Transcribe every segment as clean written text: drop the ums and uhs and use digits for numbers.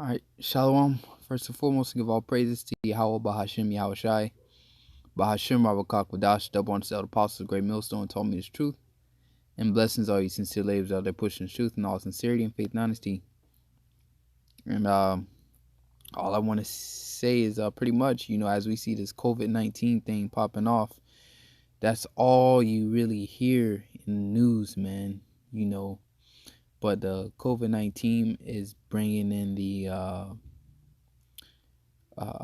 All right, Shalom. First and foremost, give all praises to Yahweh, Bahashim, Yahushai, Bahashim, Rabakak, Wadash, double on the apostles, great millstone, told me the truth. And blessings all you sincere labors out there pushing the truth in all sincerity and faith and honesty. And all I want to say is pretty much, as we see this COVID-19 thing popping off, that's all you really hear in the news, man. But the COVID-19 is bringing in the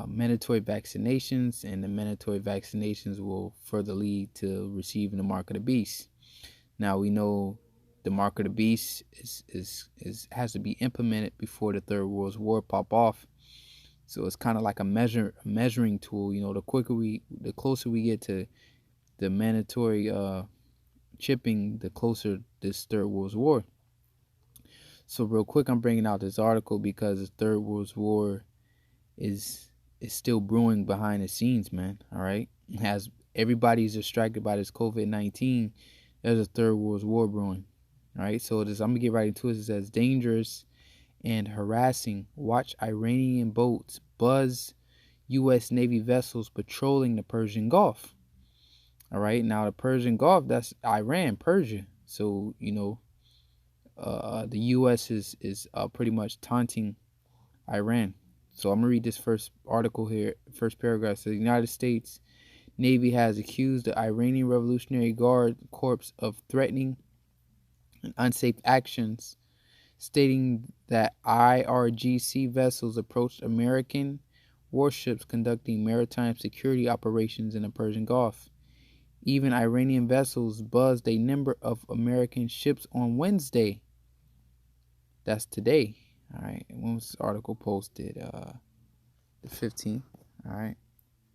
mandatory vaccinations, and the mandatory vaccinations will further lead to receiving the mark of the beast. Now we know the mark of the beast has to be implemented before the Third World War pop off. So it's kind of like a measuring tool. The closer we get to the mandatory chipping, the closer this Third World War. So real quick, I'm bringing out this article because the Third World War is still brewing behind the scenes, man. All right, as everybody's distracted by this COVID-19, there's a Third World War brewing. All right, so I'm gonna get right into it. It says dangerous and harassing. Watch Iranian boats buzz U.S. Navy vessels patrolling the Persian Gulf. All right, now the Persian Gulf, that's Iran, Persia. So the U.S. is pretty much taunting Iran. So I'm going to read this first article here, first paragraph. So the United States Navy has accused the Iranian Revolutionary Guard Corps of threatening and unsafe actions, stating that IRGC vessels approached American warships conducting maritime security operations in the Persian Gulf. Even Iranian vessels buzzed a number of American ships on Wednesday. That's today. All right, when was this article posted? The 15th. All right,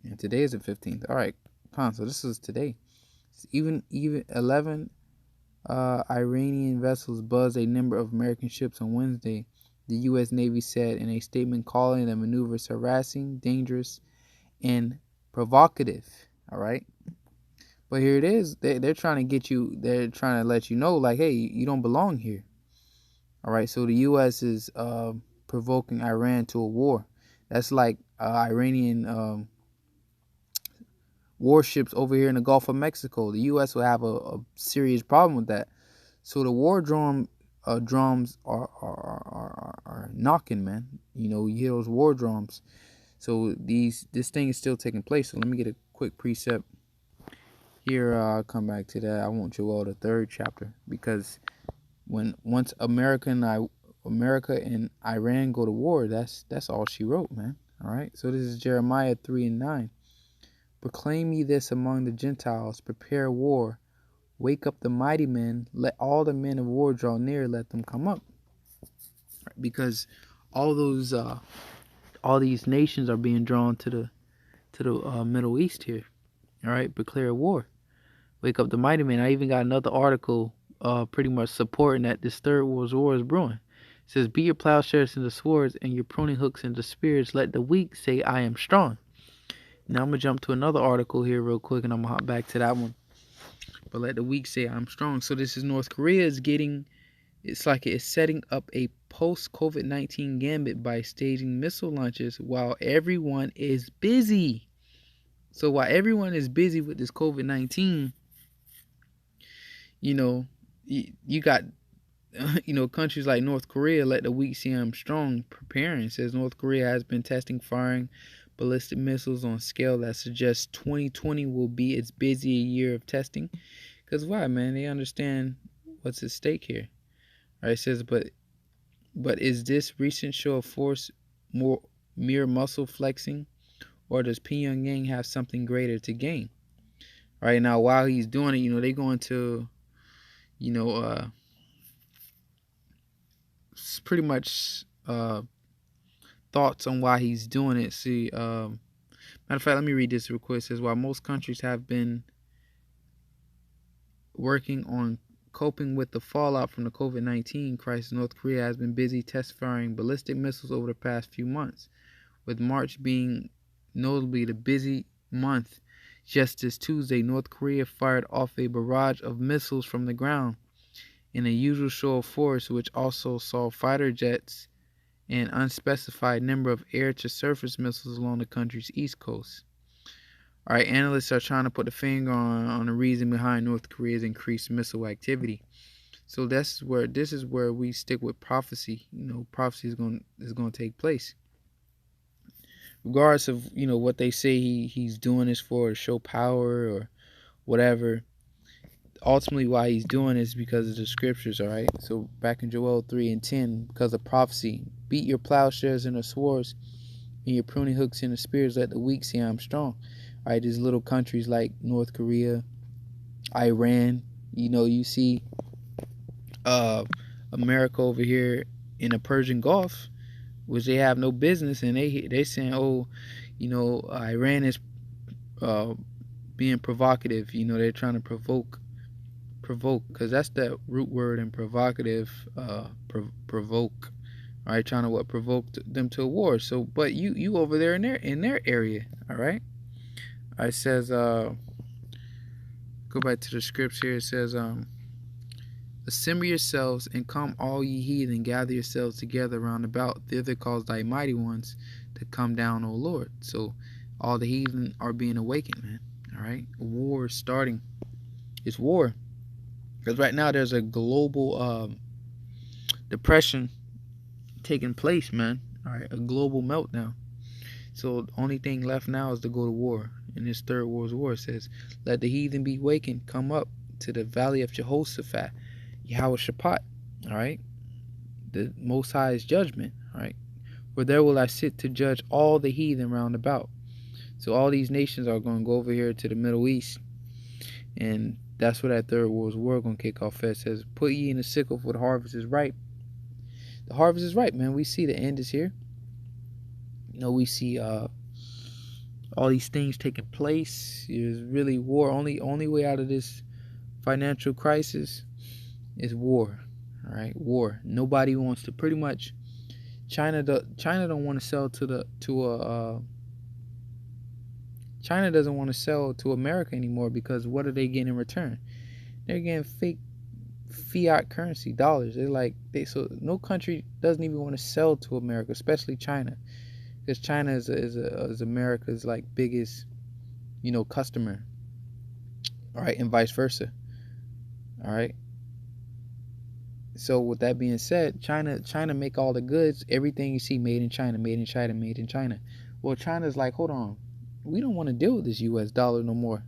and today is the 15th. All right, so this is today. Even 11 Iranian vessels buzzed a number of American ships on Wednesday, the U.S. Navy said in a statement, calling the maneuvers harassing, dangerous, and provocative. All right, but here it is. They're trying to get you. They're trying to let you know, like, hey, you don't belong here. All right, so the U.S. is provoking Iran to a war. That's like Iranian warships over here in the Gulf of Mexico. The U.S. will have a serious problem with that. So the war drums are knocking, man. You hear those war drums. So this thing is still taking place. So let me get a quick precept here. I'll come back to that. I want you all the third chapter, because once America and Iran go to war, that's all she wrote, man. All right. So this is Jeremiah 3:9. Proclaim ye this among the Gentiles: prepare war, wake up the mighty men, let all the men of war draw near, let them come up. Right? Because all these nations are being drawn to the Middle East here. All right. Declare war, wake up the mighty men. I even got another article pretty much supporting that this Third World War is brewing. It says, beat your plowshares into swords and your pruning hooks into spears. Let the weak say, I am strong. Now I'm going to jump to another article here real quick, and I'm going to hop back to that one. But let the weak say, I'm strong. So this is North Korea it's like it's setting up a post-COVID-19 gambit by staging missile launches while everyone is busy. So while everyone is busy with this COVID-19, you got countries like North Korea, let the weak see I'm strong, preparing. It says North Korea has been testing firing ballistic missiles on a scale that suggests 2020 will be its busiest year of testing. Because why, man? They understand what's at stake here. All right, it says, but is this recent show of force more mere muscle flexing, or does Pyongyang have something greater to gain? All right, now while he's doing it, they go into pretty much thoughts on why he's doing it. See, matter of fact, let me read this real quick. It says, while most countries have been working on coping with the fallout from the COVID-19 crisis, North Korea has been busy test firing ballistic missiles over the past few months, with March being notably the busy month. Just this Tuesday, North Korea fired off a barrage of missiles from the ground in a usual show of force, which also saw fighter jets and unspecified number of air-to-surface missiles along the country's east coast. All right, analysts are trying to put the finger on the reason behind North Korea's increased missile activity. So this is where we stick with prophecy. Prophecy is going to take place, regardless of what they say he's doing this for, to show power or whatever. Ultimately, why he's doing is because of the scriptures. All right. So back in Joel 3:10, because of prophecy, beat your plowshares and the swords, and your pruning hooks and the spears. Let the weak say I'm strong. All right. These little countries like North Korea, Iran. You see America over here in the Persian Gulf, which they have no business, and they saying, Iran is being provocative. They're trying to provoke, because that's the root word in provocative, provoke. All right, trying to provoke them to a war. So, but you over there in their area. All right. It says go back to the scripts here. It says assemble yourselves and come, all ye heathen, gather yourselves together round about. Thither cause thy mighty ones to come down, O Lord. So all the heathen are being awakened, man. All right, war is starting. It's war, because right now there's a global depression taking place, man. All right, a global meltdown. So the only thing left now is to go to war. In this third world war, it says, let the heathen be wakened, come up to the valley of Jehoshaphat, Yahweh Shaphat. All right, the Most High's judgment. All right, for there will I sit to judge all the heathen round about. So all these nations are going to go over here to the Middle East, and that's where that third world war going to kick off. It says, put ye in the sickle, for the harvest is ripe. The harvest is ripe, man. We see the end is here. We see all these things taking place. There's really war. Only way out of this financial crisis is war. All right, war. Nobody wants to. Pretty much, China don't want to sell China doesn't want to sell to America anymore, because what are they getting in return? They're getting fake fiat currency, dollars. So no country doesn't even want to sell to America, especially China, because China is America's biggest customer. All right, and vice versa. All right. So with that being said, China make all the goods. Everything you see made in China, made in China, made in China. Well, China's like, hold on, we don't want to deal with this U.S. dollar no more,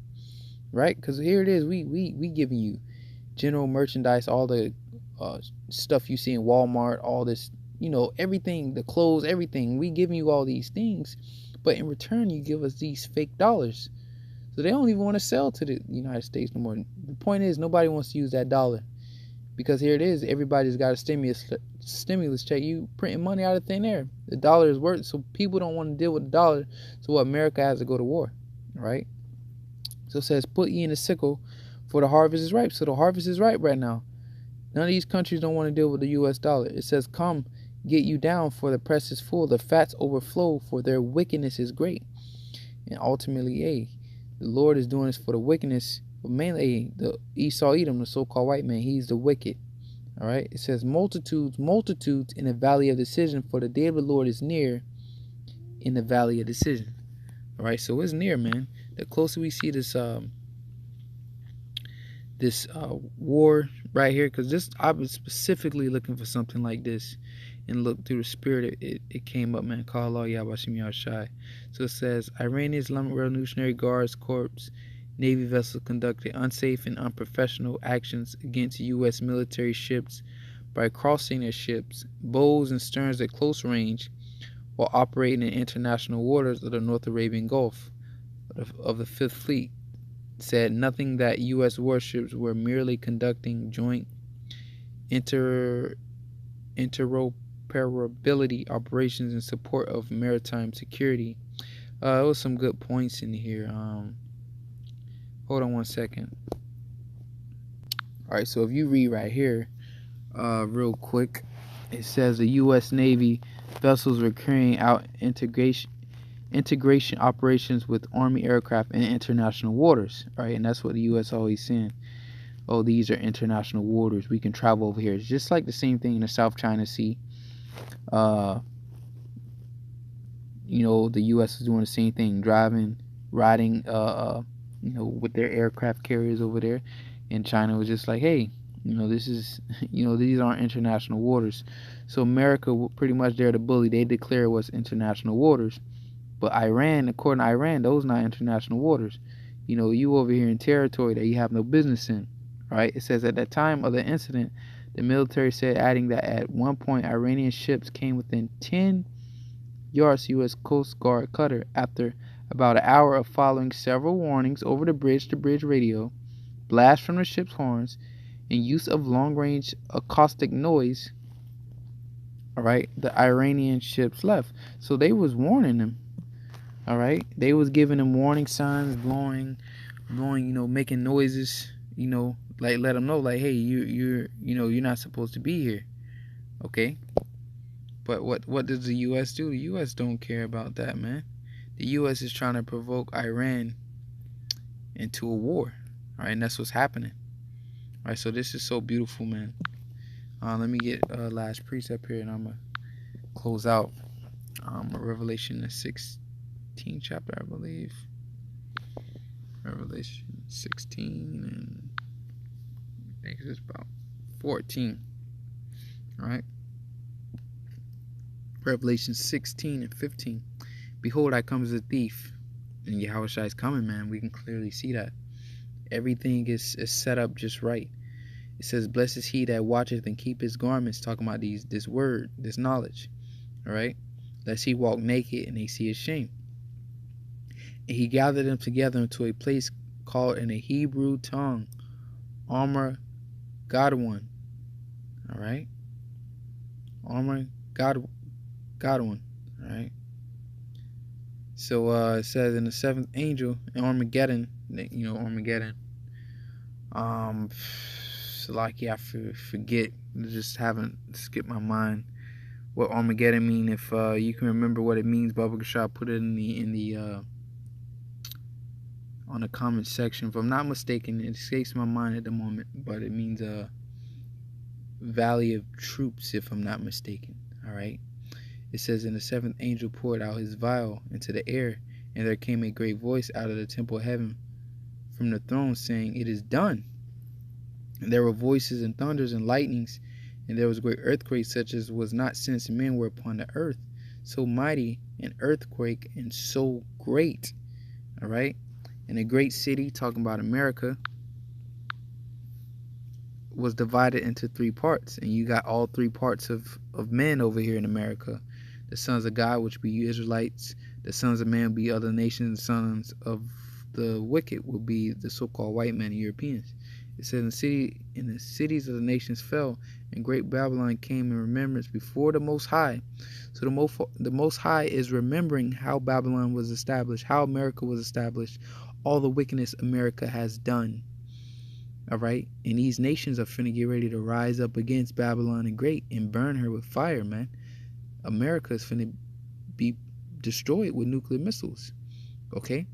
right? Because here it is, we giving you general merchandise, all the stuff you see in Walmart, all this, everything, the clothes, everything. We giving you all these things, but in return you give us these fake dollars. So they don't even want to sell to the United States no more. The point is, nobody wants to use that dollar, because here it is, everybody's got a stimulus check. You printing money out of thin air. The dollar is worth, so people don't want to deal with the dollar. So America has to go to war, right? So it says, put ye in the sickle, for the harvest is ripe. So the harvest is ripe right now. None of these countries don't want to deal with the U.S. dollar. It says, come, get you down, for the press is full, the fats overflow, for their wickedness is great. And ultimately, the Lord is doing this for the wickedness, but mainly the Esau Edom, the so-called white man, he's the wicked. All right. It says, multitudes in the valley of decision, for the day of the Lord is near in the valley of decision. All right. So it's near, man. The closer we see this war right here, because I was specifically looking for something like this, and look through the spirit, it came up, man. Call Allah Yabashim Yashai. So it says, Iranian Islamic Revolutionary Guards Corps Navy vessels conducted unsafe and unprofessional actions against U.S. military ships by crossing their ships, bows and sterns at close range, while operating in international waters of the North Arabian Gulf. Of the Fifth Fleet said nothing that U.S. warships were merely conducting joint interoperability operations in support of maritime security. There was some good points in here. Hold on one second. All right, so if you read right here, real quick, it says the U.S. Navy vessels were carrying out integration operations with Army aircraft in international waters, right? And that's what the U.S. always saying. Oh, these are international waters. We can travel over here. It's just like the same thing in the South China Sea. the U.S. is doing the same thing, riding, with their aircraft carriers over there, and China was just like, hey, this is, these aren't international waters. So America, pretty much, they're the bully. They declare what's international waters, but Iran, according to Iran, those not international waters. You over here in territory that you have no business in, right? It says at the time of the incident, the military said, adding that at one point Iranian ships came within 10 yards U.S. Coast Guard cutter after about an hour of following several warnings over the bridge-to-bridge radio, blasts from the ship's horns, and use of long-range acoustic noise. All right, the Iranian ships left. So they was warning them. All right, they was giving them warning signs, blowing, making noises. Like let them know, like, hey, you're not supposed to be here. Okay. But what does the U.S. do? The U.S. don't care about that, man. The U.S. is trying to provoke Iran into a war. All right, and that's what's happening. All right, so this is so beautiful, man. Let me get last precept here, and I'm gonna close out. Revelation the 16th chapter, I believe. Revelation 16, and I think it's about 14. All right. Revelation 16 and 15. Behold, I come as a thief. And Yahushua is coming, man. We can clearly see that. Everything is set up just right. It says, blessed is he that watcheth and keep his garments, talking about this word, this knowledge. All right? Lest he walk naked and they see his shame. And he gathered them together into a place called in a Hebrew tongue, Armor Godwin. All right? Armor Godwin. All right. So it says in the seventh angel in Armageddon, Armageddon. So like, yeah, I forget. Just haven't skipped my mind what Armageddon mean. If you can remember what it means, Baba Gashar, put it in the on the comment section. If I'm not mistaken, it escapes my mind at the moment, but it means Valley of Troops, if I'm not mistaken. All right. It says, and the seventh angel poured out his vial into the air, and there came a great voice out of the temple of heaven from the throne, saying, it is done. And there were voices and thunders and lightnings, and there was great earthquake, such as was not since men were upon the earth. So mighty an earthquake, and so great. All right? And a great city, talking about America, was divided into three parts. And you got all three parts of men over here in America. The sons of God, which be you Israelites. The sons of man will be other nations. The sons of the wicked will be the so-called white men and Europeans. It says, in the cities of the nations fell, and great Babylon came in remembrance before the Most High. So the Most High is remembering how Babylon was established, how America was established, all the wickedness America has done. All right? And these nations are finna get ready to rise up against Babylon the Great and burn her with fire, man. America is finna be destroyed with nuclear missiles. Okay?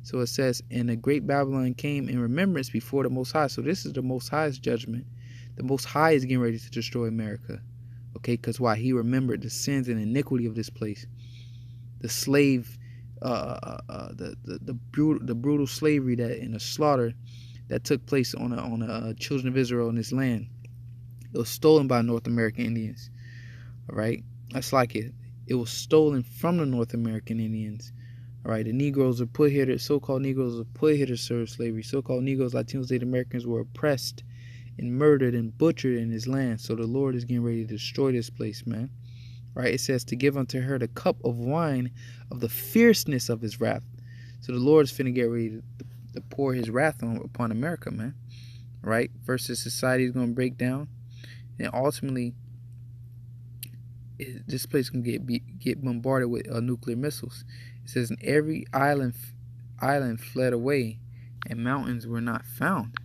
So it says, and the great Babylon came in remembrance before the Most High. So this is the Most High's judgment. The Most High is getting ready to destroy America. Okay? Because why? He remembered the sins and iniquity of this place. The slave, the brutal slavery that and the slaughter that took place on the children of Israel in this land. It was stolen by North American Indians. All right? That's like it. It was stolen from the North American Indians. All right, the Negroes were put here, the so-called Negroes were put here to serve slavery. So-called Negroes, Latinos, Native Americans were oppressed and murdered and butchered in his land. So the Lord is getting ready to destroy this place, man. All right, it says to give unto her the cup of wine of the fierceness of his wrath. So the Lord is finna get ready to pour his wrath upon America, man. All right, first the society is going to break down, and ultimately this place can get bombarded with nuclear missiles. It says, and every island fled away, and mountains were not found.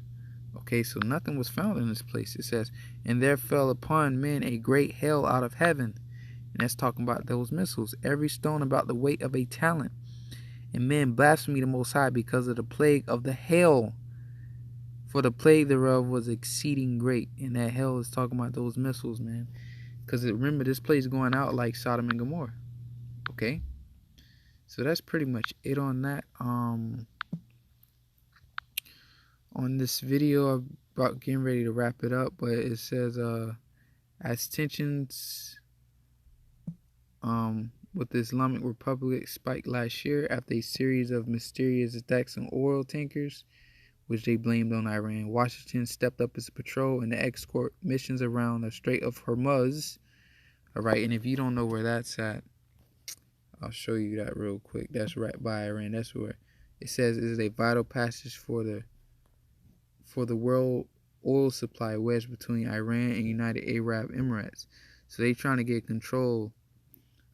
Okay, so nothing was found in this place. It says, and there fell upon men a great hail out of heaven. And that's talking about those missiles. Every stone about the weight of a talent. And men blasphemed the Most High because of the plague of the hail. For the plague thereof was exceeding great. And that hail is talking about those missiles, man. Because remember, this place is going out like Sodom and Gomorrah. Okay? So that's pretty much it on that. On this video, I'm about getting ready to wrap it up, but it says as tensions with the Islamic Republic spiked last year after a series of mysterious attacks on oil tankers, which they blamed on Iran, Washington stepped up its patrol and the escort missions around the Strait of Hormuz. All right, and if you don't know where that's at, I'll show you that real quick. That's right by Iran. That's where it says it is a vital passage for the world oil supply wedged between Iran and United Arab Emirates. So they trying to get control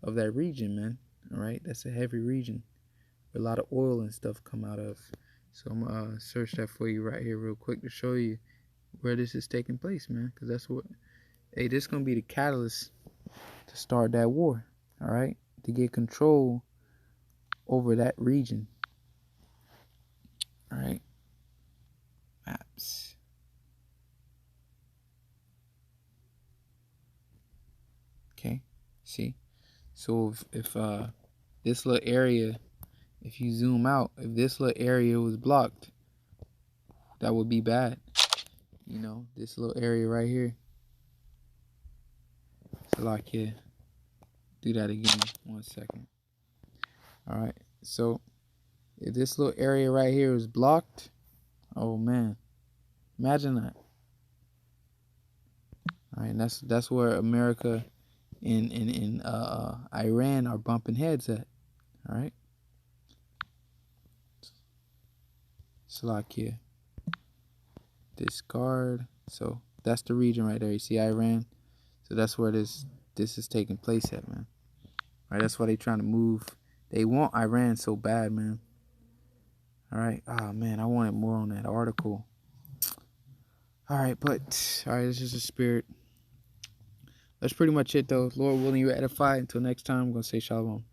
of that region, man. All right, that's a heavy region where a lot of oil and stuff come out of. So I'm gonna search that for you right here real quick to show you where this is taking place, man. Because that's what, hey, this is gonna be the catalyst to start that war. All right, to get control over that region. All right, maps. Okay, see. So if this little area, if you zoom out, if this little area was blocked, that would be bad. You know, this little area right here. So like, yeah, do that again. 1 second. All right. So if this little area right here is blocked, oh man, imagine that. All right, and that's where America and Iran are bumping heads at. All right. Slovakia. Discard. So that's the region right there. You see Iran. So that's where this is taking place at, man. All right. That's why they trying to move. They want Iran so bad, man. All right. Oh man, I wanted more on that article. All right, but all right, this is the spirit. That's pretty much it, though. Lord willing, you edify. Until next time, I'm gonna say shalom.